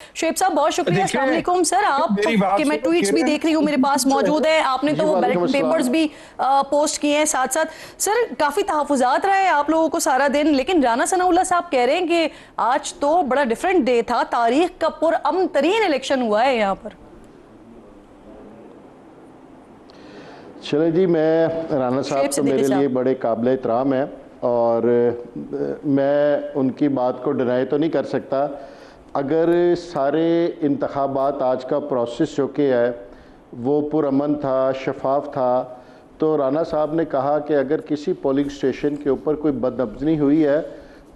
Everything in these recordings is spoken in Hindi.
शुएब साहब बहुत शुक्रिया। अस्सलाम वालेकुम सर, आप कि मैं ट्वीट्स भी देख रही हूँ, मेरे पास मौजूद है, आपने तो वो बैलेट पेपर्स भी पोस्ट किए हैं साथ साथ। सर काफी तहफुजात रहे आप लोगों को सारा दिन, लेकिन राना सनाउल्लाह साहब कह रहे हैं कि आज तो बड़ा डिफरेंट डे था, तारीख का पुरअमन तरीन इलेक्शन हुआ है यहाँ पर। चले जी, मैं राना साहब तो मेरे लिए बड़े काबिल एहतराम है और मैं उनकी बात को डिनाई तो नहीं कर सकता। अगर सारे इंतखाबात आज का प्रोसेस जो कि है वो पुरअमन था, शफाफ था, तो राना साहब ने कहा कि अगर किसी पोलिंग स्टेशन के ऊपर कोई बदनज़मी हुई है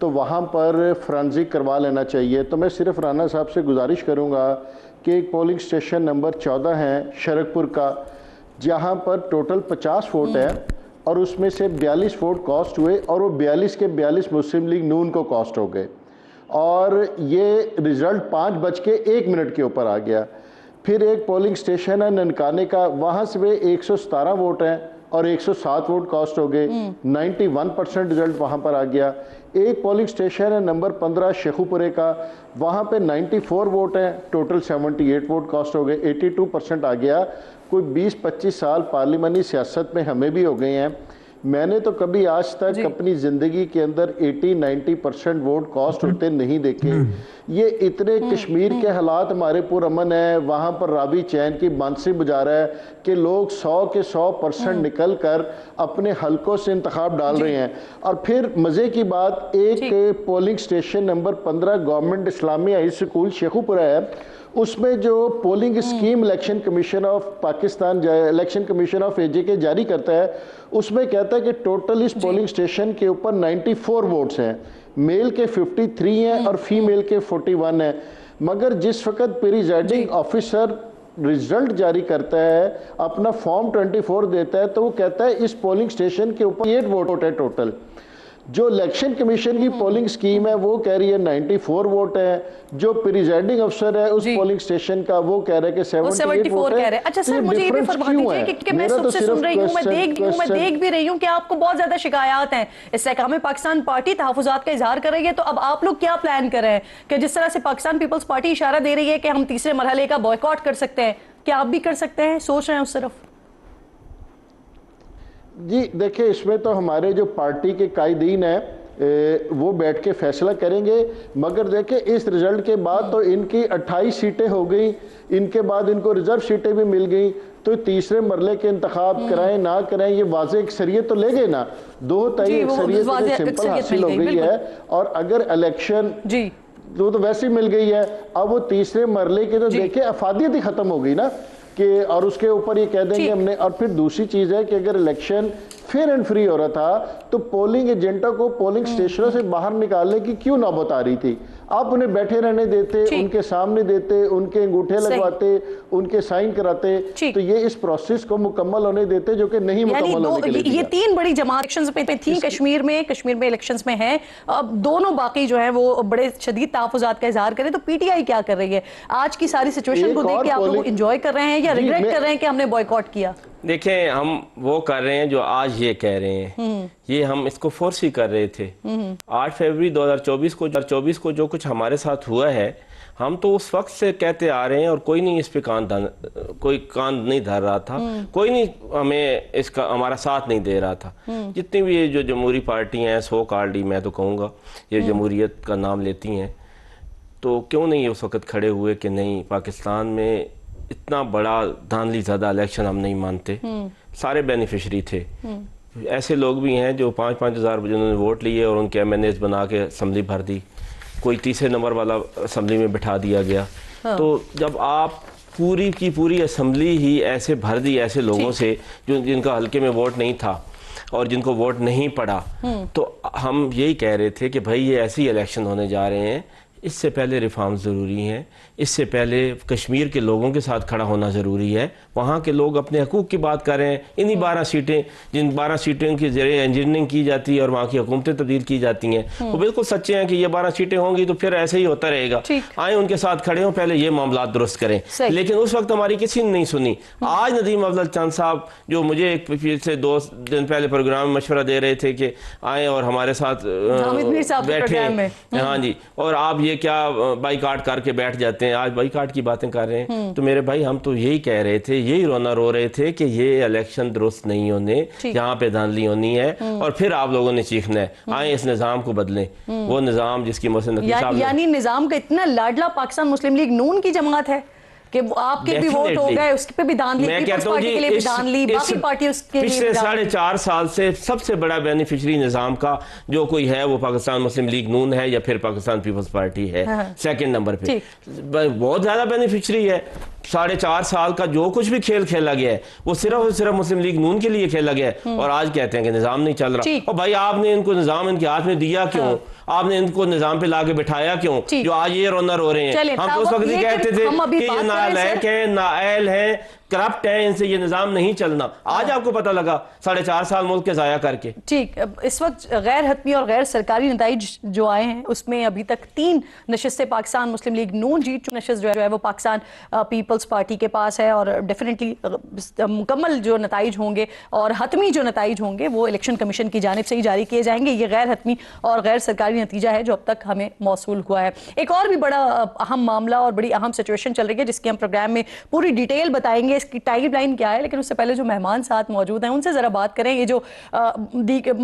तो वहाँ पर फ्रांजिक करवा लेना चाहिए। तो मैं सिर्फ राना साहब से गुजारिश करूँगा कि एक पोलिंग स्टेशन नंबर 14 है शरकपुर का, जहाँ पर टोटल 50 वोट है और उसमें से 42 वोट कॉस्ट हुए और वो 42 के 42 मुस्लिम लीग नून को कॉस्ट हो गए और ये रिज़ल्ट 5:01 के ऊपर आ गया। फिर एक पोलिंग स्टेशन है ननकाने का, वहाँ से वे 117 वोट हैं और 107 वोट कॉस्ट हो गए, 91% रिजल्ट वहाँ पर आ गया। एक पोलिंग स्टेशन है नंबर 15 शेखुपुरे का, वहाँ पे 94 वोट हैं, टोटल 78 वोट कॉस्ट हो गए, 82% आ गया। कोई 20-25 साल पार्लिमानी सियासत में हमें भी हो गए हैं, मैंने तो कभी आज तक अपनी ज़िंदगी के अंदर 80-90% वोट कॉस्ट होते नहीं देखे। ये इतने कश्मीर के हालात हमारे पुरअमन है, वहाँ पर रावी चैन की बांसुरी बजा रहा है कि लोग 100 के 100% निकल कर अपने हलकों से इंतखाब डाल रहे हैं। और फिर मज़े की बात, एक polling station number 15 government Islamia high school Sheikhupura है, उसमें जो polling scheme election commission of Pakistan, election commission of AJ जारी करता है, उसमें कहता है कि टोटल इस पोलिंग स्टेशन के ऊपर 94 वोट्स हैं, मेल के 53 हैं और फीमेल के 41 हैं। मगर जिस वक्त प्रिजाइडिंग ऑफिसर रिजल्ट जारी करता है, अपना फॉर्म 24 देता है, तो वो कहता है इस पोलिंग स्टेशन के ऊपर 8 वोट है टोटल। जो इलेक्शन कमीशन की पोलिंग स्कीम है वो कह रही है 94 वोट है, जो प्रिजाइडिंग अफसर है उस पोलिंग स्टेशन का वो कह रहा है कि 78 वोट है। अच्छा सर, मुझे ये भी फरमा दीजिए कि मैं सबसे सुन रही हूँ, मैं देख भी रही हूँ कि आपको बहुत ज्यादा शिकायत हैं, इस्तेहकाम पाकिस्तान पार्टी तहफुजात का इजहार कर रही है, तो अब आप लोग क्या प्लान कर रहे हैं कि जिस तरह से पाकिस्तान पीपल्स पार्टी इशारा दे रही है कि हम तीसरे मरहले का बॉयकॉट कर सकते हैं, क्या आप भी कर सकते हैं, सोच रहे हैं उस तरफ? जी देखिए, इसमें तो हमारे जो पार्टी के कायदीन हैं वो बैठ के फैसला करेंगे। मगर देखिए, इस रिजल्ट के बाद तो इनकी 28 सीटें हो गई, इनके बाद इनको रिजर्व सीटें भी मिल गई, तो तीसरे मरले के इंतखाब कराएं ना कराएं ये वाज़े अक्सरियत तो ले गए ना, 2/3 अक्सरियत सिंपल हासिल हो गई है। और अगर इलेक्शन तो वैसे ही मिल गई है, अब वो तीसरे मरले के तो देखिए अफादियत ही खत्म हो गई ना कि, और उसके ऊपर ये कह देंगे हमने। और फिर दूसरी चीज़ है कि अगर इलेक्शन फेयर एंड फ्री हो रहा था तो पोलिंग एजेंटों को पोलिंग स्टेशनों से बाहर निकालने की क्यों नौबत आ रही थी? आप उन्हें बैठे रहने देते, उनके सामने देते, उनके अंगूठे लगवाते, उनके साइन कराते, तो ये इस प्रोसेस को मुकम्मल होने देते जो कि नहीं मुकम्मल होने के लिए। ये 3 बड़ी जमात इलेक्शंस पे थी कश्मीर में इलेक्शंस में है, अब दोनों बाकी जो है वो बड़े शदीद तहफुजात का इजहार करें, तो PTI क्या कर रही है आज की सारी सिचुएशन को देख के? आप लोग एंजॉय कर रहे हैं या रिग्रेट कर रहे हैं कि हमने बॉयकॉट किया? देखें, हम वो कर रहे हैं जो आज ये कह रहे हैं, ये हम इसको फोर्स ही कर रहे थे। 8 फरवरी 2024 को जो कुछ हमारे साथ हुआ है, हम तो उस वक्त से कहते आ रहे हैं और कोई नहीं इस पे कोई कान नहीं धर रहा था, कोई नहीं हमें इसका हमारा साथ नहीं दे रहा था। जितनी भी ये जो जमहूरी पार्टी हैं, सो कॉल्ड, मैं तो कहूँगा ये जमहूरियत का नाम लेती हैं, तो क्यों नहीं उस वक्त खड़े हुए कि नहीं, पाकिस्तान में इतना बड़ा धांधली ज़्यादा इलेक्शन हम नहीं मानते। सारे बेनिफिशरी थे, ऐसे लोग भी हैं जो 5-5 हज़ार जिन्होंने वोट लिए और उनके MNAs बना के असम्बली भर दी, कोई तीसरे नंबर वाला असम्बली में बिठा दिया गया। तो जब आप पूरी की पूरी असम्बली ही ऐसे भर दी ऐसे लोगों से जो जिनका हल्के में वोट नहीं था और जिनको वोट नहीं पड़ा, तो हम यही कह रहे थे कि भाई ये ऐसे ही इलेक्शन होने जा रहे हैं, इससे पहले रिफॉर्म ज़रूरी हैं, इससे पहले कश्मीर के लोगों के साथ खड़ा होना ज़रूरी है। वहाँ के लोग अपने हकूक़ की बात कर रहे हैं। इन्हीं 12 सीटें, जिन 12 सीटें के जरिए इंजीनियरिंग की जाती है और वहाँ की हुकूमतें तब्दील की जाती हैं, वो बिल्कुल सच्चे हैं कि ये 12 सीटें होंगी तो फिर ऐसे ही होता रहेगा। आए उनके साथ खड़े हों, पहले ये मामला दुरुस्त करें। लेकिन उस वक्त हमारी किसी ने नहीं सुनी। आज नदीम अफजल चंद साहब जो मुझे एक पिछले 2 दिन पहले प्रोग्राम में मशवरा दे रहे थे कि आए और हमारे साथ बैठे, हाँ जी, और आप ये ये क्या बाइकाट करके बैठ जाते हैं, आज बाइकाट की बातें कर रहे हैं। तो मेरे भाई हम तो यही कह रहे थे, यही रोना रो रहे थे कि ये इलेक्शन दुरुस्त नहीं होने, यहाँ पे धांधली होनी है और फिर आप लोगों ने चीखना है आए इस निज़ाम को बदलें। वो निज़ाम जिसकी यानी निज़ाम का इतना लाडला पाकिस्तान मुस्लिम लीग नून की जमात है कि आपके भी वोट हो गए, उसके पे भी दान ली, पीपल्स पार्टी के लिए भी दान ली, बाकी पार्टी उसके लिए पिछले 4.5 साल से सबसे बड़ा बेनिफिशियरी निज़ाम का जो कोई है वो पाकिस्तान मुस्लिम लीग नून है या फिर पाकिस्तान पीपल्स पार्टी है। सेकंड नंबर पे बहुत ज्यादा बेनिफिशियरी है। 4.5 साल का जो कुछ भी खेल खेला गया है वो सिर्फ और सिर्फ मुस्लिम लीग नून के लिए खेला गया है और आज कहते हैं कि निज़ाम नहीं चल रहा। और भाई आपने इनको निज़ाम इनके हाथ में दिया क्यों? आपने इनको निजाम पे लाके बिठाया क्यों जो आज ये रोना रो रहे हैं? हम तो उस वक्त ही कहते थे कि ये नालायक है, नाअहल है, करप्ट है, इनसे ये निजाम नहीं चलना। आज आपको पता लगा 4.5 साल मुल्क के जाया करके। ठीक, इस वक्त गैर हतमी और गैर सरकारी नताइज जो आए हैं उसमें अभी तक 3 नशिस्तें पाकिस्तान मुस्लिम लीग नून जीत चुकी। नशिस्त जो है वो पाकिस्तान पीपल्स पार्टी के पास है और डेफिनेटली मुकम्मल जो नताइज होंगे और हतमी जो नताइज होंगे वो इलेक्शन कमीशन की जानिब से ही जारी किए जाएंगे। ये गैर हतमी और गैर सरकारी नतीजा है जो अब तक हमें मौसूल हुआ है। एक और भी बड़ा अहम मामला और बड़ी अहम सिचुएशन चल रही है जिसकी हम प्रोग्राम में पूरी डिटेल बताएंगे, इसकी टाइमलाइन क्या है। लेकिन उससे पहले जो मेहमान साथ मौजूद हैं उनसे ज़रा बात करें। ये जो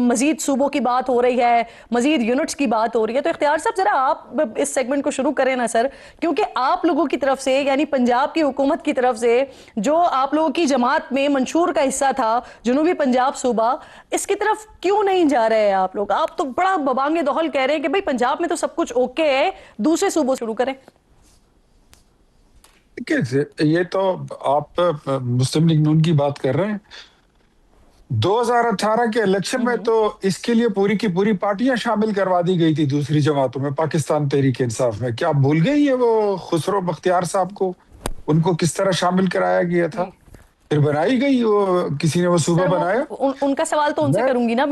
मजीद सूबों की बात हो रही है, मजीद यूनिट्स की बात हो रही है, तो इख्तियार साहब ज़रा आप इस सेगमेंट को शुरू करें ना सर, क्योंकि आप लोगों की तरफ से यानी पंजाब की हुकूमत की तरफ से जो आप लोगों की जमात में मंशूर का हिस्सा था जनूबी पंजाब सूबा, इसकी तरफ क्यों नहीं जा रहे हैं आप लोग? आप तो बड़ा बबांगे दौहल कह रहे हैं कि भाई पंजाब में तो सब कुछ ओके है, दूसरे सूबों शुरू करें। ये तो आप मुस्लिम लीग नून की बात कर रहे हैं। 2018 के इलेक्शन में तो इसके लिए पूरी की पूरी पार्टियां शामिल करवा दी गई थी दूसरी जमातों में, पाकिस्तान तहरीक इंसाफ में। क्या आप भूल गई है वो खुसरो बख्तियार साहब को? उनको किस तरह शामिल कराया गया था, फिर बनाई गई वो, किसी ने वो सूबा बनाया। उनका सवाल तो उनसे करूंगी ना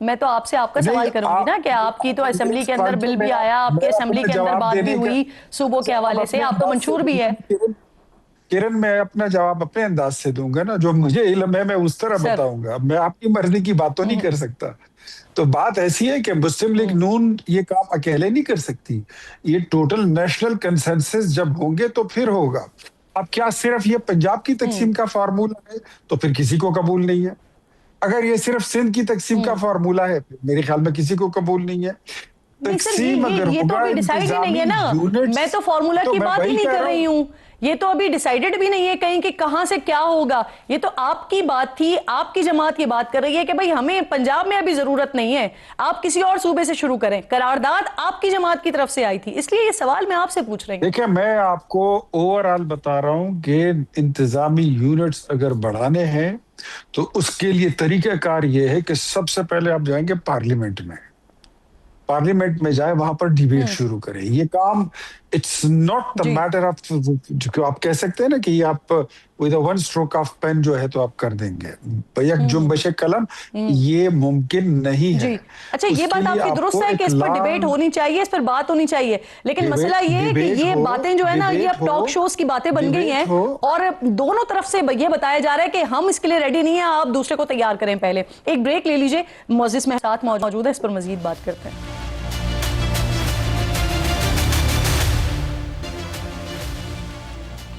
मैं तो आपसे आपका सवाल करूंगी ना कि आपकी तो असेंबली के अंदर बिल भी आया, आपके असेंबली के अंदर बात भी हुई सूबों के हवाले से, आप तो मंशूर भी है। किरण, मैं अपना जवाब अपने अंदाज से दूंगा ना, जो मुझे इल्म है मैं उस तरह बताऊंगा। मैं आपकी मर्जी की बात तो नहीं कर सकता। तो बात ऐसी है कि मुस्लिम लीग नून ये काम अकेले नहीं कर सकती, ये टोटल नेशनल कंसेंसस जब होंगे तो फिर होगा। अब क्या सिर्फ ये पंजाब की तकसीम का फार्मूला है तो फिर किसी को कबूल नहीं है। अगर ये सिर्फ सिंध की तकसीम का फार्मूला है मेरे ख्याल में किसी को कबूल नहीं है। तकसीम अगर ये तो अभी डिसाइड ही नहीं है ना, मैं तो फार्मूला की बात ही नहीं कर रही हूँ। ये तो अभी डिसाइडेड भी नहीं है कहीं कि कहां से क्या होगा। ये तो आपकी बात थी, आपकी जमात ये बात कर रही है कि भाई हमें पंजाब में अभी जरूरत नहीं है, आप किसी और सूबे से शुरू करें। करारदाद आपकी जमात की तरफ से आई थी, इसलिए ये सवाल मैं आपसे पूछ रही हूँ। देखिए, मैं आपको ओवरऑल बता रहा हूँ कि इंतजामी यूनिट्स अगर बढ़ाने हैं तो उसके लिए तरीकाकार ये है कि सबसे पहले आप जाएंगे पार्लियामेंट में जाए, वहां पर डिबेट शुरू करें। ये काम it's not the matter of, जो आप कह सकते हैं ना कि आप with one stroke of pen जो है तो आप कर देंगे, भैया जुम्बश कलम, ये मुमकिन नहीं है। अच्छा, ये बात आपकी दुरुस्त है कि इस पर डिबेट होनी चाहिए, इस पर बात होनी चाहिए, लेकिन मसला ये है कि ये बातें जो है ना ये अब टॉक शोज की बातें बन गई हैं और दोनों तरफ से ये बताया जा रहा है कि हम इसके लिए रेडी नहीं है, आप दूसरे को तैयार करें। पहले एक ब्रेक ले लीजिए, मुअज़्ज़िज़ में साथ मौजूद है, इस पर मजीद बात करते हैं।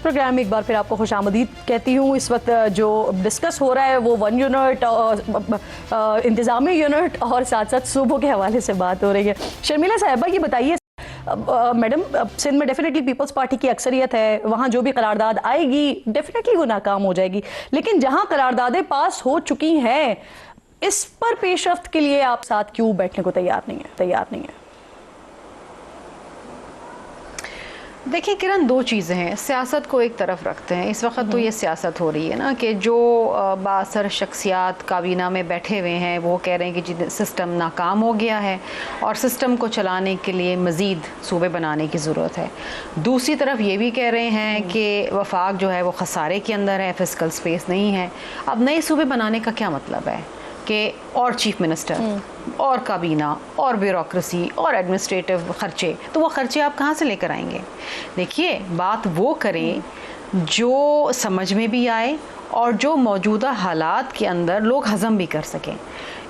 प्रोग्राम में एक बार फिर आपको खुशामदीद कहती हूँ। इस वक्त जो डिस्कस हो रहा है वो 1 यूनिट इंतजामी यूनिट और साथ साथ सूबों के हवाले से बात हो रही है। शर्मिला साहिबा, ये बताइए मैडम, सिंध में डेफिनेटली पीपल्स पार्टी की अक्सरियत है, वहाँ जो भी करारदाद आएगी डेफिनेटली वो नाकाम हो जाएगी, लेकिन जहाँ करारदादें पास हो चुकी हैं इस पर पेशरफ्त के लिए आप साथ क्यों बैठने को तैयार नहीं है? देखिए किरण, 2 चीज़ें हैं। सियासत को एक तरफ रखते हैं, इस वक्त तो ये सियासत हो रही है ना कि जो बासर शख्सियात काबीना में बैठे हुए हैं वो कह रहे हैं कि जी सिस्टम नाकाम हो गया है और सिस्टम को चलाने के लिए मज़ीद सूबे बनाने की ज़रूरत है। दूसरी तरफ ये भी कह रहे हैं कि वफाक जो है वो खसारे के अंदर है, फिस्कल स्पेस नहीं है। अब नए सूबे बनाने का क्या मतलब है कि और चीफ मिनिस्टर और काबीना और ब्यूरोक्रेसी और एडमिनिस्ट्रेटिव खर्चे, तो वो खर्चे आप कहाँ से लेकर आएंगे? देखिए, बात वो करें जो समझ में भी आए और जो मौजूदा हालात के अंदर लोग हज़म भी कर सकें।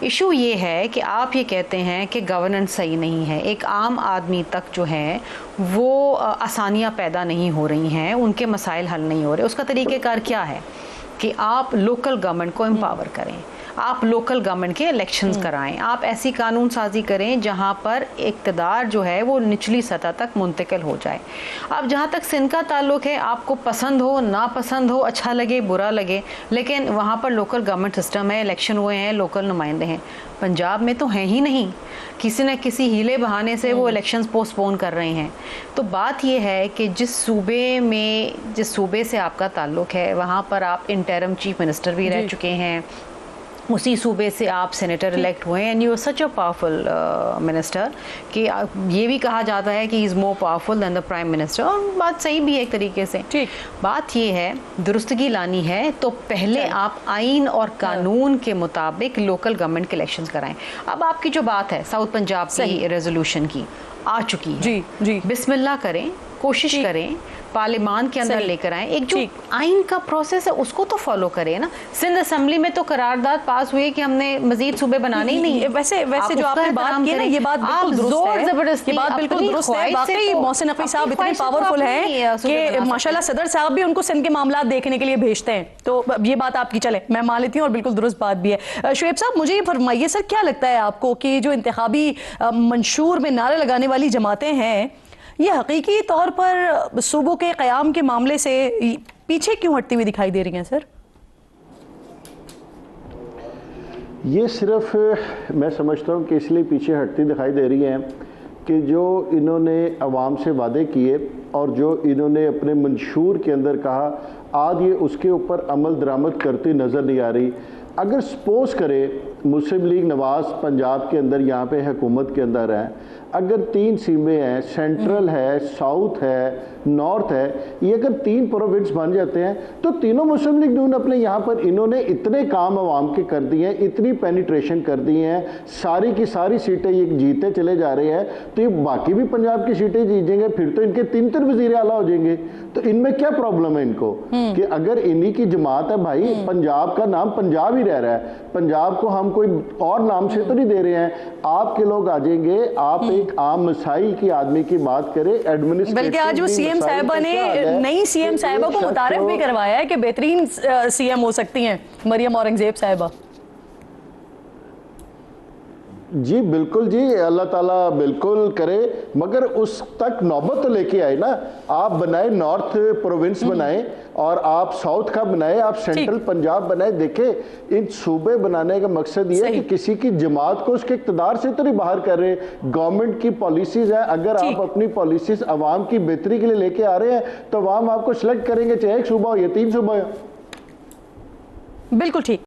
इशू ये है कि आप ये कहते हैं कि गवर्नेंस सही नहीं है, एक आम आदमी तक जो है वो आसानियाँ पैदा नहीं हो रही हैं, उनके मसाइल हल नहीं हो रहे। उसका तरीक़ेकार क्या है कि आप लोकल गवर्नमेंट को एम्पावर करें, आप लोकल गवर्नमेंट के इलेक्शंस कराएं, आप ऐसी कानून साजी करें जहां पर इक़्तिदार जो है वो निचली सतह तक मुंतकिल हो जाए। अब जहां तक सिंध का ताल्लुक है, आपको पसंद हो ना पसंद हो, अच्छा लगे बुरा लगे, लेकिन वहां पर लोकल गवर्नमेंट सिस्टम है, इलेक्शन हुए हैं, लोकल नुमाइंदे हैं। पंजाब में तो हैं ही नहीं, किसी न किसी हीले बहाने से वो इलेक्शंस पोस्टपोन कर रहे हैं। तो बात ये है कि जिस सूबे से आपका ताल्लुक है वहाँ पर आप इंटरिम चीफ मिनिस्टर भी रह चुके हैं, उसी सूबे से आप सेनेटर इलेक्ट हुए, and you such a powerful minister कि ये भी कहा जाता है कि he is more powerful then the prime minister, और बात सही भी है एक तरीके से। ठीक, बात ये है दुरुस्तगी लानी है तो पहले आप आइन और कानून के मुताबिक लोकल गवर्नमेंट के इलेक्शंस कराएं। अब आपकी जो बात है साउथ पंजाब की रेजोल्यूशन की आ चुकी है, जी बिस्मिल्लाह करें, कोशिश करें, पार्लियामान के अंदर लेकर आए, एक जो आइन का प्रोसेस है उसको तो फॉलो करें ना। सिंध असेंबली में तो करारदाद पास हुई कि हमने मजीद सूबे बनाने ही नहीं। वैसे जो आपने बात की ना, ये बात बिल्कुल दुरुस्त है, जबरदस्ती ये बात बिल्कुल दुरुस्त है। वाकई मोहसिन नकवी साहब इतने पावरफुल हैं कि माशाल्लाह सदर साहब भी उनको सिंध के मामला देखने के लिए भेजते हैं, तो ये बात आपकी चले, मैं मान लेती हूँ और बिल्कुल दुरुस्त बात भी है। शुएब साहब मुझे ये फरमाइए सर, क्या लगता है आपको कि जो इंतखाबी मंशूर में नारे लगाने वाली जमातें हैं ये हकीकी तौर पर सूबों के क़याम के मामले से पीछे क्यों हटती हुई दिखाई दे रही हैं सर? ये सिर्फ मैं समझता हूँ कि इसलिए पीछे हटती दिखाई दे रही हैं कि जो इन्होंने अवाम से वादे किए और जो इन्होंने अपने मंशूर के अंदर कहा, आज ये उसके ऊपर अमल दरामद करती नज़र नहीं आ रही। अगर सपोज करे मुस्लिम लीग नवाज पंजाब के अंदर यहाँ पे हुकूमत के अंदर है, अगर 3 सीमें हैं, सेंट्रल है, साउथ है, नॉर्थ है, ये अगर 3 प्रोविंस बन जाते हैं तो तीनों मुस्लिम लीग नून अपने यहाँ पर इन्होंने इतने काम अवाम के कर दिए हैं, इतनी पेनिट्रेशन कर दी हैं, सारी की सारी सीटें ये जीतते चले जा रहे हैं, तो ये बाकी भी पंजाब की सीटें जीतेंगे, फिर तो इनके 3 वज़ीर आला हो जाएंगे। तो इनमें क्या प्रॉब्लम है इनको कि अगर इन्हीं की जमात है, भाई पंजाब का नाम पंजाब ही रह रहा है, पंजाब को हम कोई और नाम से तो नहीं दे रहे हैं। आपके लोग आ जाएंगे, आप एक आम मसाइल की आदमी की बात करें, एडमिनिस्ट्रेशन, बल्कि आज वो सीएम साहिबा ने नई सीएम साहिबा को मुतारिफ भी करवाया है कि बेहतरीन सीएम हो सकती हैं मरियम औरंगजेब साहिबा। जी बिल्कुल जी, अल्लाह ताला बिल्कुल करे, मगर उस तक नौबत तो लेके आए ना। आप बनाए नॉर्थ प्रोविंस बनाए और आप साउथ का बनाए, आप सेंट्रल पंजाब बनाए। देखे इन सूबे बनाने का मकसद ये है कि किसी की जमात को उसके इक़्तिदार से तो नहीं बाहर कर रहे। गवर्नमेंट की पॉलिसीज है, अगर आप अपनी पॉलिसीज अवाम की बेहतरी के लिए लेके आ रहे हैं तो अवाम आपको सिलेक्ट करेंगे, चाहे 1 सूबा हो या 3 सूबा हो। बिल्कुल ठीक।